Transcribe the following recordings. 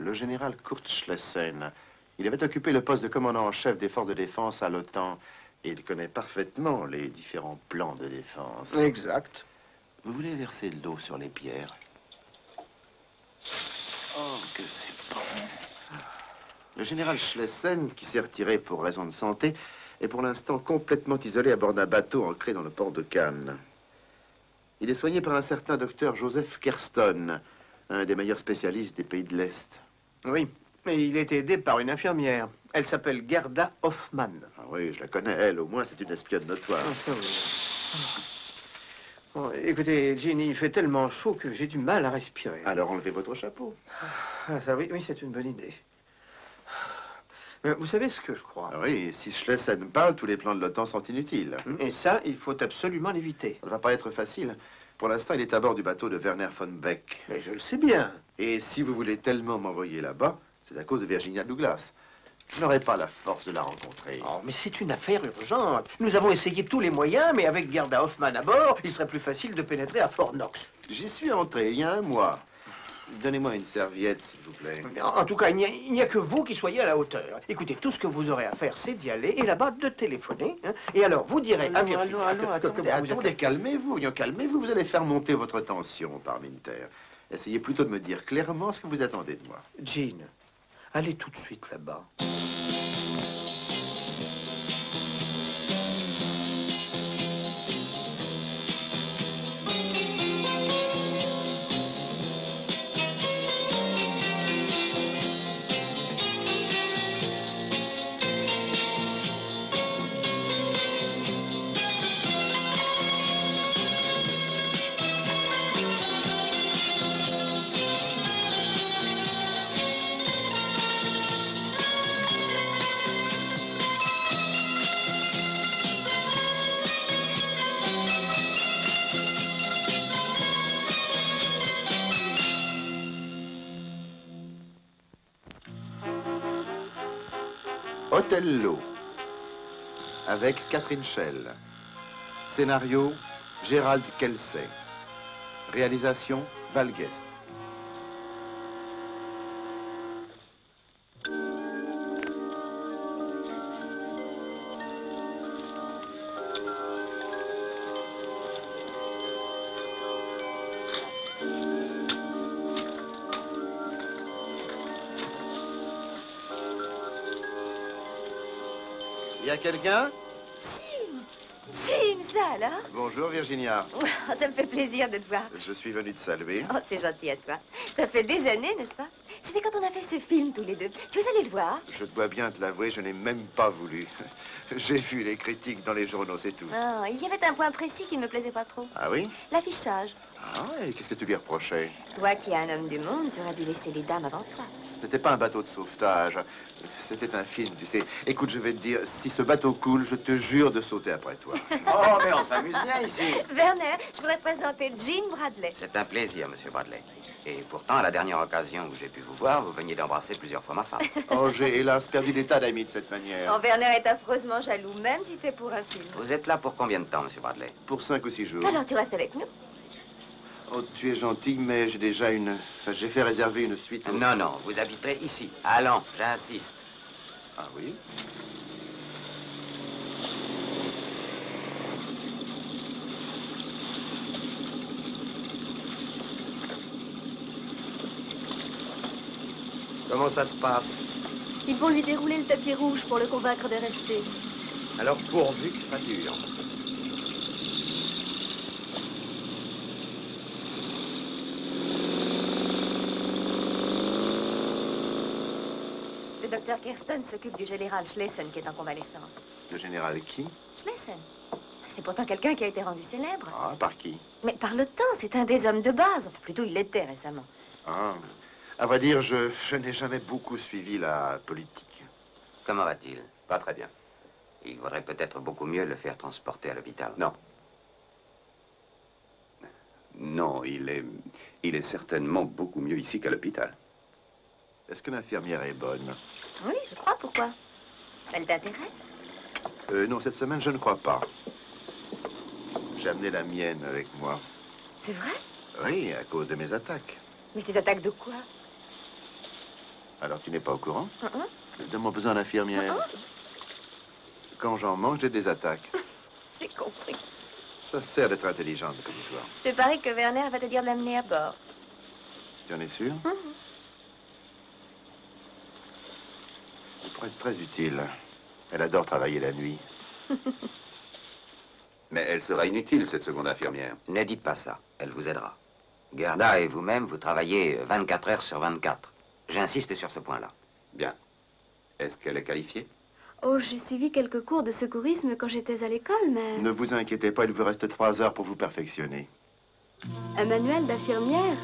Le général Kurt Schliessen. Il avait occupé le poste de commandant en chef des forces de défense à l'OTAN. Et il connaît parfaitement les différents plans de défense. Exact. Vous voulez verser de l'eau sur les pierres? Oh, que c'est bon. Le général Schliessen, qui s'est retiré pour raison de santé, est pour l'instant complètement isolé à bord d'un bateau ancré dans le port de Cannes. Il est soigné par un certain docteur Joseph Kerston, un des meilleurs spécialistes des pays de l'Est. Oui, mais il est aidé par une infirmière. Elle s'appelle Gerda Hoffmann. Ah oui, je la connais, elle, au moins, c'est une espionne notoire. Ah, ça oui. Bon, écoutez, Ginny, il fait tellement chaud que j'ai du mal à respirer. Alors enlevez votre chapeau. Ah, ça oui, oui, c'est une bonne idée. Mais vous savez ce que je crois? Ah oui, si Schliessen parle, tous les plans de l'OTAN sont inutiles. Et ça, il faut absolument l'éviter. Ça ne va pas être facile. Pour l'instant, il est à bord du bateau de Werner von Beck. Mais je le sais bien. Et si vous voulez tellement m'envoyer là-bas, c'est à cause de Virginia Douglas. Je n'aurai pas la force de la rencontrer. Oh, mais c'est une affaire urgente. Nous avons essayé tous les moyens, mais avec Gerda Hoffmann à bord, il serait plus facile de pénétrer à Fort Knox. J'y suis entré il y a un mois. Donnez-moi une serviette, s'il vous plaît. En tout cas, il n'y a que vous qui soyez à la hauteur. Écoutez, tout ce que vous aurez à faire, c'est d'y aller et là-bas de téléphoner. Hein, et alors, vous direz à Virginia... Attendez, calmez-vous, calmez-vous. Vous allez faire monter votre tension, Parminter. Essayez plutôt de me dire clairement ce que vous attendez de moi. Jean, allez tout de suite là-bas. Othello, avec Catherine Schell. Scénario, Gérald Kelsey. Réalisation, Val Guest. Il y a quelqu'un? Jean, ça alors? Bonjour Virginia. Oh, ça me fait plaisir de te voir. Je suis venu te saluer. Oh, c'est gentil à toi. Ça fait des années, n'est-ce pas? C'était quand on a fait ce film tous les deux. Tu es allé le voir? Je dois bien te l'avouer, je n'ai même pas voulu. J'ai vu les critiques dans les journaux, c'est tout. Ah, il y avait un point précis qui ne me plaisait pas trop. Ah oui? L'affichage. Ah, et qu'est-ce que tu lui reprochais? Toi qui es un homme du monde, tu aurais dû laisser les dames avant toi. Ce n'était pas un bateau de sauvetage. C'était un film, tu sais. Écoute, je vais te dire, si ce bateau coule, je te jure de sauter après toi. Oh, mais on s'amuse bien ici. Werner, je voudrais te présenter Jean Bradley. C'est un plaisir, monsieur Bradley. Et pourtant, à la dernière occasion où j'ai pu vous voir, vous veniez d'embrasser plusieurs fois ma femme. Oh, j'ai hélas perdu des tas d'amis de cette manière. Oh, Werner est affreusement jaloux, même si c'est pour un film. Vous êtes là pour combien de temps, monsieur Bradley? Pour 5 ou 6 jours. Alors tu restes avec nous? Oh, tu es gentil, mais j'ai déjà une... Enfin, j'ai fait réserver une suite. Non, non, vous habiterez ici. Allons, j'insiste. Ah oui? Comment ça se passe? Ils vont lui dérouler le tapis rouge pour le convaincre de rester. Alors, pourvu que ça dure. Le docteur Kerston s'occupe du général Schliessen qui est en convalescence. Le général qui? Schliessen. C'est pourtant quelqu'un qui a été rendu célèbre. Ah, par qui? Mais par le temps, c'est un des hommes de base. Enfin, plutôt, il l'était récemment. Ah, à vrai dire, je n'ai jamais beaucoup suivi la politique. Comment va-t-il? Pas très bien. Il vaudrait peut-être beaucoup mieux le faire transporter à l'hôpital. Non. Non, il est certainement beaucoup mieux ici qu'à l'hôpital. Est-ce que l'infirmière est bonne? Oui, je crois. Pourquoi? Elle t'intéresse? Non, cette semaine, je ne crois pas. J'ai amené la mienne avec moi. C'est vrai? Oui, à cause de mes attaques. Mais tes attaques de quoi? Alors tu n'es pas au courant? De mon besoin d'infirmière. Quand j'en manque, j'ai des attaques. J'ai compris. Ça sert d'être intelligente comme toi. Je te parie que Werner va te dire de l'amener à bord. Tu en es sûr? Il pourrait être très utile. Elle adore travailler la nuit. Mais elle sera inutile, cette seconde infirmière. Ne dites pas ça, elle vous aidera. Gerda et vous-même, vous travaillez 24 heures sur 24. J'insiste sur ce point-là. Bien. Est-ce qu'elle est qualifiée? Oh, j'ai suivi quelques cours de secourisme quand j'étais à l'école, mais... Ne vous inquiétez pas, il vous reste 3 heures pour vous perfectionner. Un manuel d'infirmière?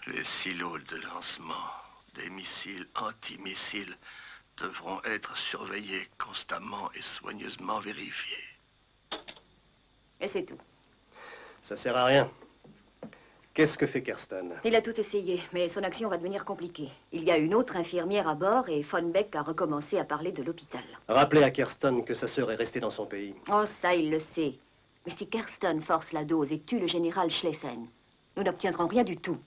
Les silos de lancement des missiles antimissiles devront être surveillés constamment et soigneusement vérifiés. Et c'est tout. Ça sert à rien. Qu'est-ce que fait Kirsten? Il a tout essayé, mais son action va devenir compliquée. Il y a une autre infirmière à bord et Von Beck a recommencé à parler de l'hôpital. Rappelez à Kirsten que sa sœur est restée dans son pays. Oh, ça, il le sait. Mais si Kirsten force la dose et tue le général Schlesinger, nous n'obtiendrons rien du tout.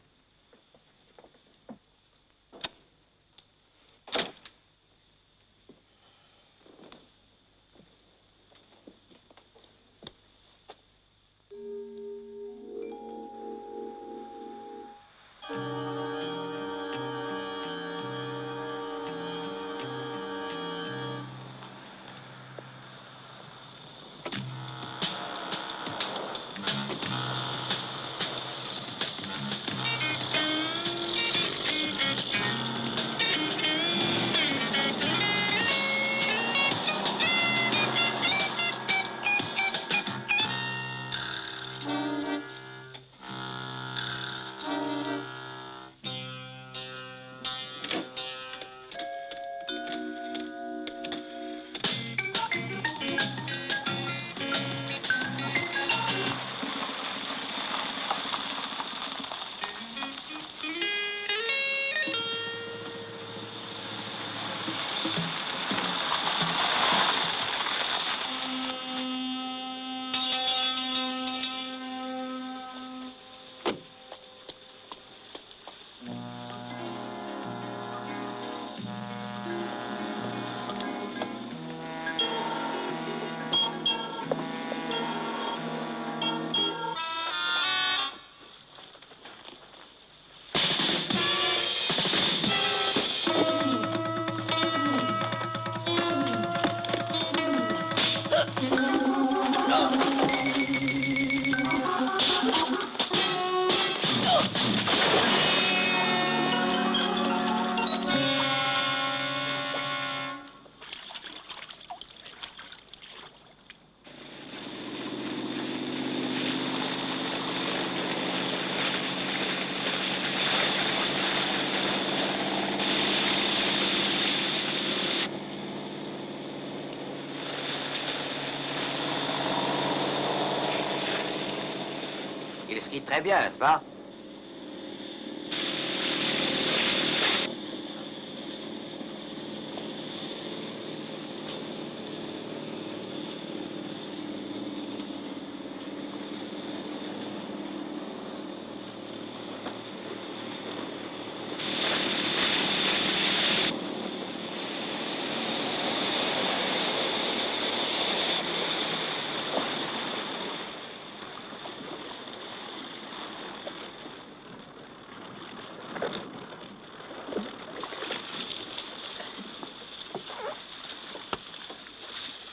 Il skie très bien, n'est-ce pas?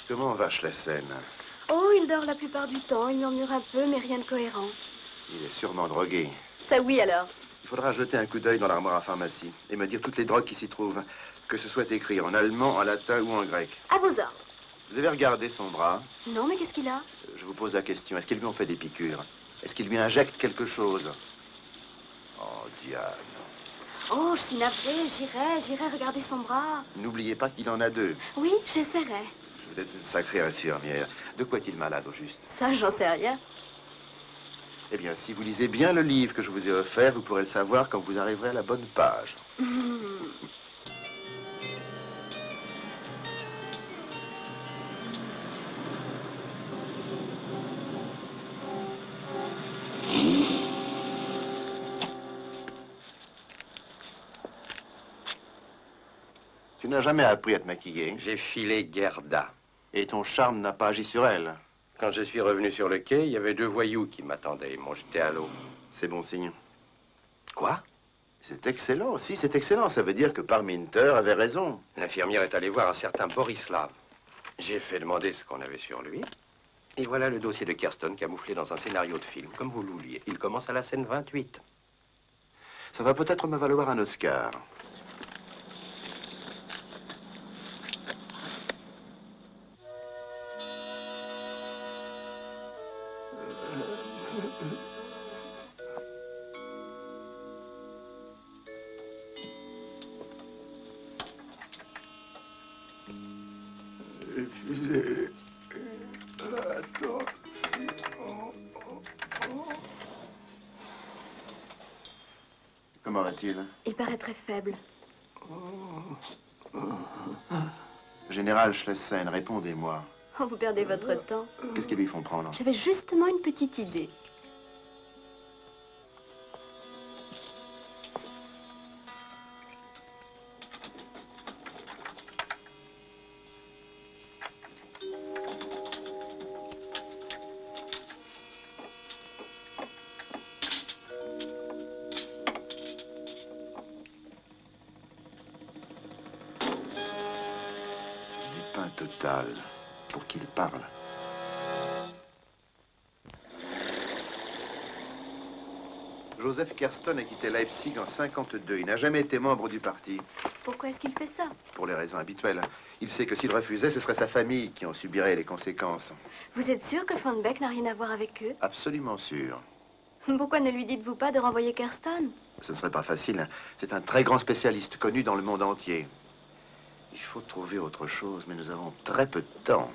Comment va Schlesinger? Oh, il dort la plupart du temps. Il murmure un peu, mais rien de cohérent. Il est sûrement drogué. Ça oui, alors. Il faudra jeter un coup d'œil dans l'armoire à pharmacie et me dire toutes les drogues qui s'y trouvent, que ce soit écrit en allemand, en latin ou en grec. À vos ordres. Vous avez regardé son bras? Non, mais qu'est-ce qu'il a? Je vous pose la question, est-ce qu'ils lui ont fait des piqûres? Est-ce qu'ils lui injectent quelque chose? Oh, Diane. Oh, je suis navrée, j'irai regarder son bras. N'oubliez pas qu'il en a 2. Oui, j'essaierai. Vous êtes une sacrée infirmière. De quoi est-il malade, au juste? Ça, j'en sais rien. Eh bien, si vous lisez bien le livre que je vous ai offert, vous pourrez le savoir quand vous arriverez à la bonne page. Tu n'as jamais appris à te maquiller. J'ai filé Gerda. Et ton charme n'a pas agi sur elle. Quand je suis revenu sur le quai, il y avait 2 voyous qui m'attendaient. Ils m'ont jeté à l'eau. C'est bon signe. Quoi? C'est excellent, si, c'est excellent. Ça veut dire que Parminter avait raison. L'infirmière est allée voir un certain Borislav. J'ai fait demander ce qu'on avait sur lui. Et voilà le dossier de Kirsten camouflé dans un scénario de film, comme vous l'oubliez. Il commence à la scène 28. Ça va peut-être me valoir un Oscar. Comment va-t-il? Il paraît très faible. Général Schlesien, répondez-moi. Oh, vous perdez votre temps. Qu'est-ce qu'ils lui font prendre? J'avais justement une petite idée. Total, pour qu'il parle. Joseph Kirsten a quitté Leipzig en 52. Il n'a jamais été membre du parti. Pourquoi est-ce qu'il fait ça? Pour les raisons habituelles. Il sait que s'il refusait, ce serait sa famille qui en subirait les conséquences. Vous êtes sûr que Von Beck n'a rien à voir avec eux? Absolument sûr. Pourquoi ne lui dites-vous pas de renvoyer Kirsten? Ce ne serait pas facile. C'est un très grand spécialiste connu dans le monde entier. Il faut trouver autre chose, mais nous avons très peu de temps.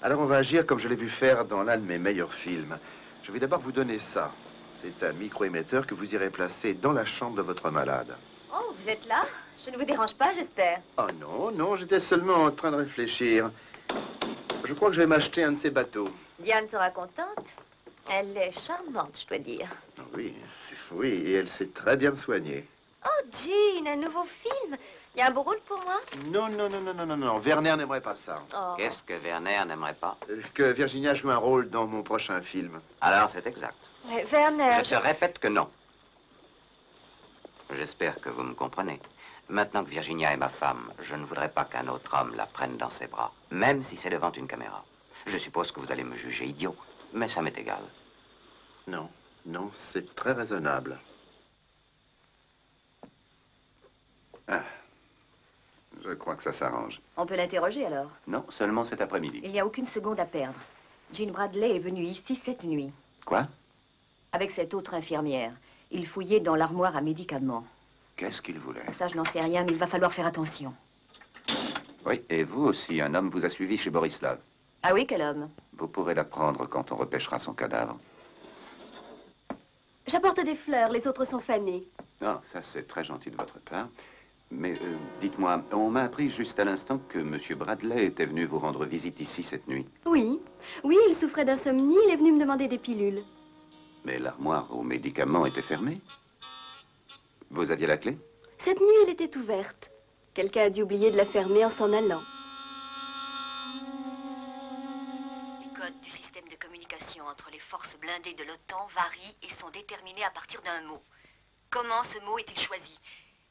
Alors on va agir comme je l'ai vu faire dans l'un de mes meilleurs films. Je vais d'abord vous donner ça. C'est un micro-émetteur que vous irez placer dans la chambre de votre malade. Oh, vous êtes là? Je ne vous dérange pas, j'espère. Oh non, non, j'étais seulement en train de réfléchir. Je crois que je vais m'acheter un de ces bateaux. Diane sera contente. Elle est charmante, je dois dire. Oui, oui, et elle sait très bien me soigner. Oh, Jean, un nouveau film. Il y a un beau rôle pour moi? Non, non, non, non, non, non, non. Werner n'aimerait pas ça. Oh. Qu'est-ce que Werner n'aimerait pas? Que Virginia joue un rôle dans mon prochain film. Alors, c'est exact. Ouais, Werner... Je te répète que non. J'espère que vous me comprenez. Maintenant que Virginia est ma femme, je ne voudrais pas qu'un autre homme la prenne dans ses bras, même si c'est devant une caméra. Je suppose que vous allez me juger idiot, mais ça m'est égal. Non, non, c'est très raisonnable. Ah, je crois que ça s'arrange. On peut l'interroger alors. Non, seulement cet après-midi. Il n'y a aucune seconde à perdre. Jean Bradley est venu ici cette nuit. Quoi? Avec cette autre infirmière. Il fouillait dans l'armoire à médicaments. Qu'est-ce qu'il voulait? Ça, je n'en sais rien, mais il va falloir faire attention. Oui, et vous aussi, un homme vous a suivi chez Borislav. Ah oui, quel homme? Vous pourrez l'apprendre quand on repêchera son cadavre. J'apporte des fleurs, les autres sont fanées. Non, ça c'est très gentil de votre part. Mais dites-moi, on m'a appris juste à l'instant que M. Bradley était venu vous rendre visite ici cette nuit. Oui, oui, il souffrait d'insomnie, il est venu me demander des pilules. Mais l'armoire aux médicaments était fermée. Vous aviez la clé? Cette nuit, elle était ouverte. Quelqu'un a dû oublier de la fermer en s'en allant. Les codes du système de communication entre les forces blindées de l'OTAN varient et sont déterminés à partir d'un mot. Comment ce mot est-il choisi?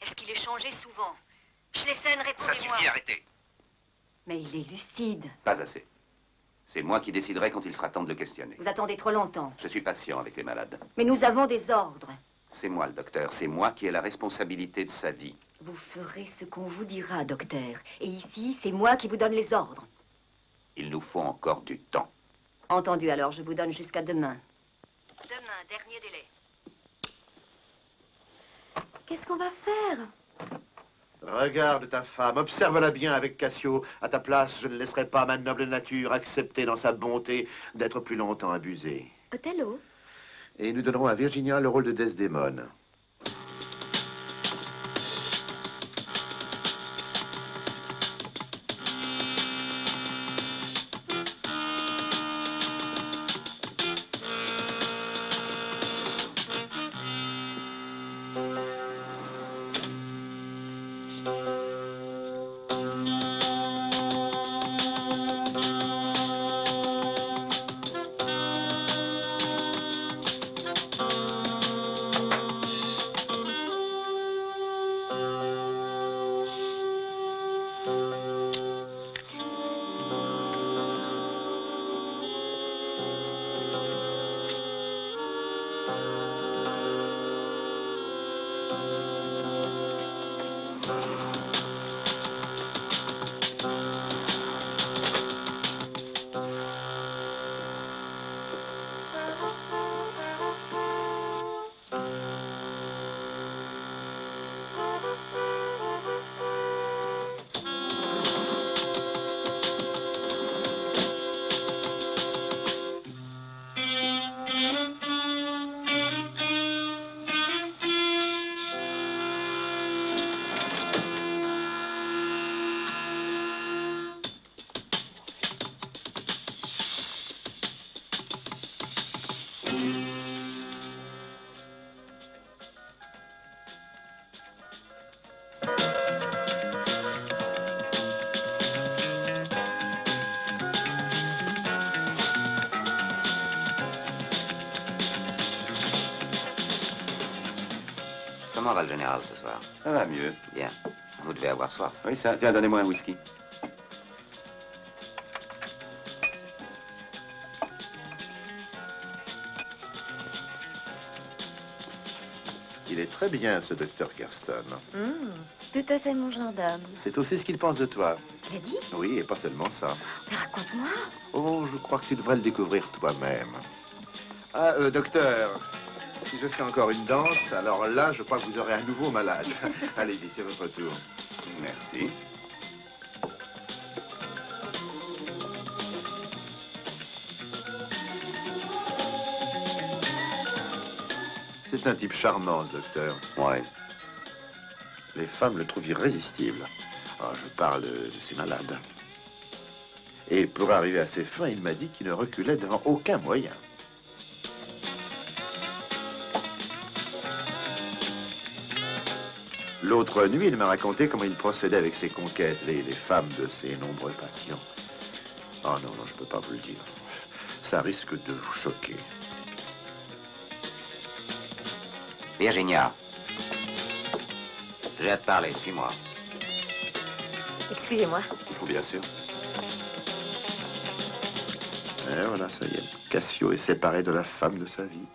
Est-ce qu'il est changé souvent? Schlesien, répondez-moi. Ça suffit, arrêtez. Mais il est lucide. Pas assez. C'est moi qui déciderai quand il sera temps de le questionner. Vous attendez trop longtemps. Je suis patient avec les malades. Mais nous avons des ordres. C'est moi le docteur, c'est moi qui ai la responsabilité de sa vie. Vous ferez ce qu'on vous dira, docteur. Et ici, c'est moi qui vous donne les ordres. Il nous faut encore du temps. Entendu, alors, je vous donne jusqu'à demain. Demain, dernier délai. Qu'est-ce qu'on va faire? Regarde ta femme, observe-la bien avec Cassio. À ta place, je ne laisserai pas ma noble nature accepter dans sa bonté d'être plus longtemps abusée. Othello? Et nous donnerons à Virginia le rôle de Desdémone. Comment va le général ce soir? Ça va mieux. Bien. Vous devez avoir soif. Oui, ça. Tiens, donnez-moi un whisky. Il est très bien, ce docteur Carston. Tout à fait mon genre d'homme. C'est aussi ce qu'il pense de toi. Tu l'as dit? Oui, et pas seulement ça. Mais raconte-moi. Oh, je crois que tu devrais le découvrir toi-même. Ah, docteur, si je fais encore une danse, alors là, je crois que vous aurez un nouveau malade. Allez-y, c'est votre tour. Merci. C'est un type charmant, ce docteur. Ouais. Les femmes le trouvent irrésistible. Ah, je parle de ces malades. Et pour arriver à ses fins, il m'a dit qu'il ne reculait devant aucun moyen. L'autre nuit, il m'a raconté comment il procédait avec ses conquêtes, les femmes de ses nombreux patients. Oh non, non, je ne peux pas vous le dire. Ça risque de vous choquer. Virginia. J'ai à te parler, suis-moi. Excusez-moi. Oh, bien sûr. Et voilà, ça y est. Cassio est séparé de la femme de sa vie.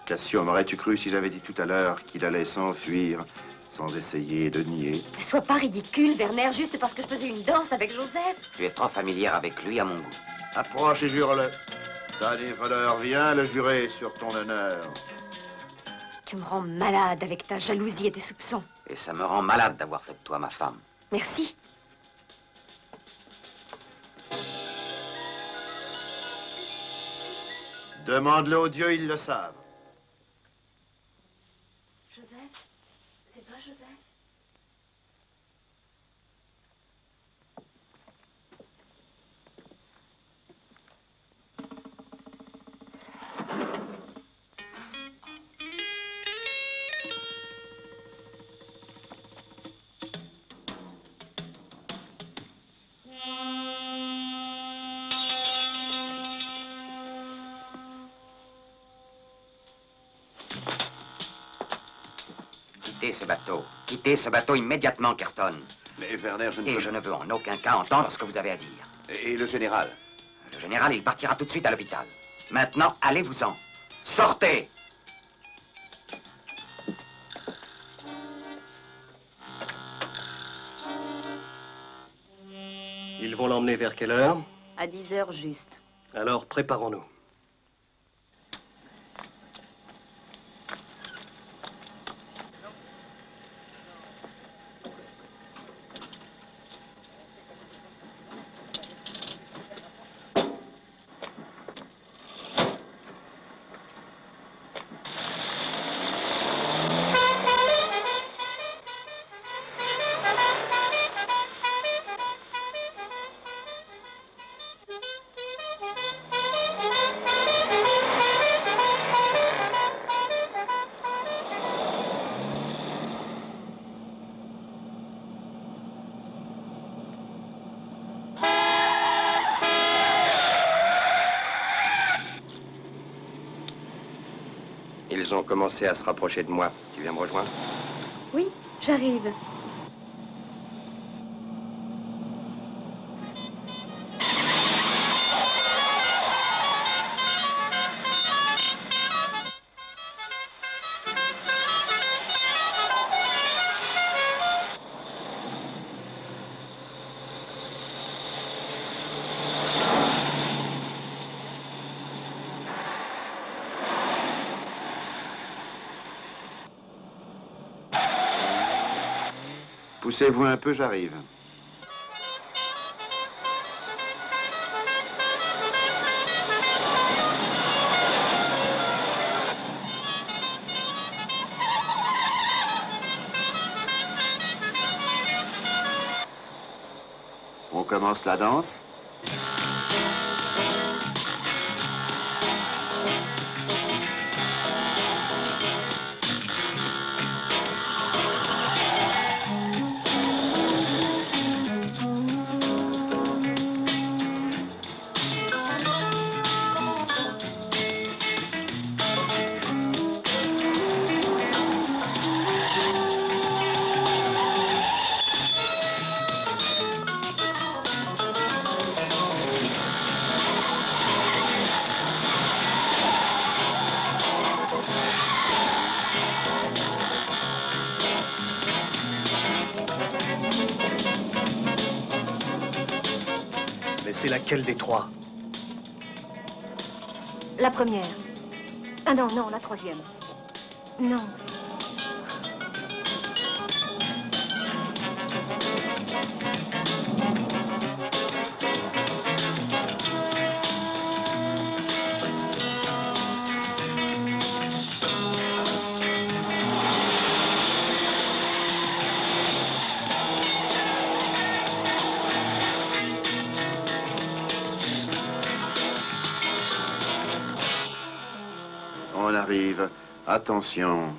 Cassio, m'aurais-tu cru si j'avais dit tout à l'heure qu'il allait s'enfuir sans essayer de nier? Ne sois pas ridicule, Werner, juste parce que je faisais une danse avec Joseph. Tu es trop familière avec lui à mon goût. Approche et jure-le. Damné voleur, viens le jurer sur ton honneur. Tu me rends malade avec ta jalousie et tes soupçons. Et ça me rend malade d'avoir fait de toi ma femme. Merci. Demande-le aux dieux, ils le savent. Joseph? C'est toi, Joseph? Quittez ce bateau. Quittez ce bateau immédiatement, Carston. Mais Werner, je ne Et peux... je ne veux en aucun cas entendre ce que vous avez à dire. Et le général? Le général, il partira tout de suite à l'hôpital. Maintenant, allez-vous-en. Sortez! Ils vont l'emmener vers quelle heure? À 10 heures juste. Alors, préparons-nous. Ils ont commencé à se rapprocher de moi. Tu viens me rejoindre? Oui, j'arrive. Poussez-vous un peu, j'arrive. On commence la danse. Mais c'est laquelle des trois? La première. Ah non, non, la troisième. Non. On arrive. Attention.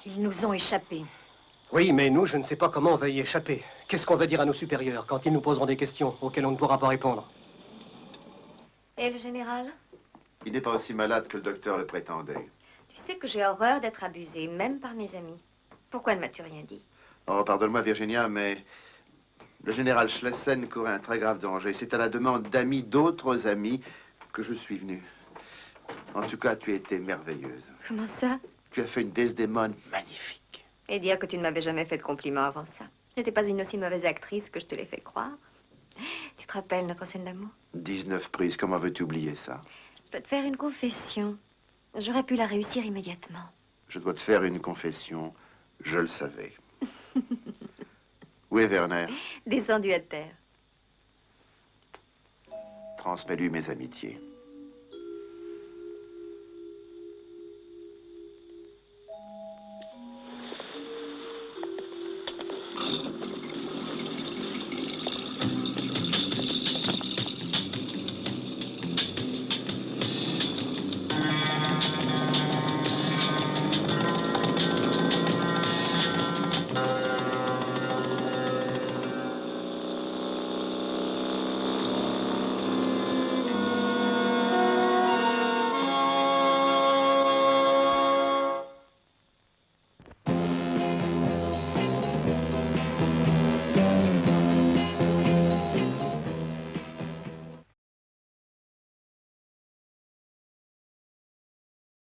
Ils nous ont échappé. Oui, mais nous, je ne sais pas comment on va y échapper. Qu'est-ce qu'on va dire à nos supérieurs quand ils nous poseront des questions auxquelles on ne pourra pas répondre? Et le général? Il n'est pas aussi malade que le docteur le prétendait. Tu sais que j'ai horreur d'être abusée, même par mes amis. Pourquoi ne m'as-tu rien dit? Oh, pardonne-moi, Virginia, mais le général Schliessen courait un très grave danger. C'est à la demande d'amis, d'autres amis, que je suis venu. En tout cas, tu as été merveilleuse. Comment ça? Tu as fait une Desdémone magnifique. Et dire que tu ne m'avais jamais fait de compliments avant ça. Je n'étais pas une aussi mauvaise actrice que je te l'ai fait croire. Tu te rappelles notre scène d'amour? 19 prises, comment veux-tu oublier ça? Je dois te faire une confession. J'aurais pu la réussir immédiatement. Je dois te faire une confession. Je le savais. Où est Werner? Descendu à terre. Transmets-lui mes amitiés.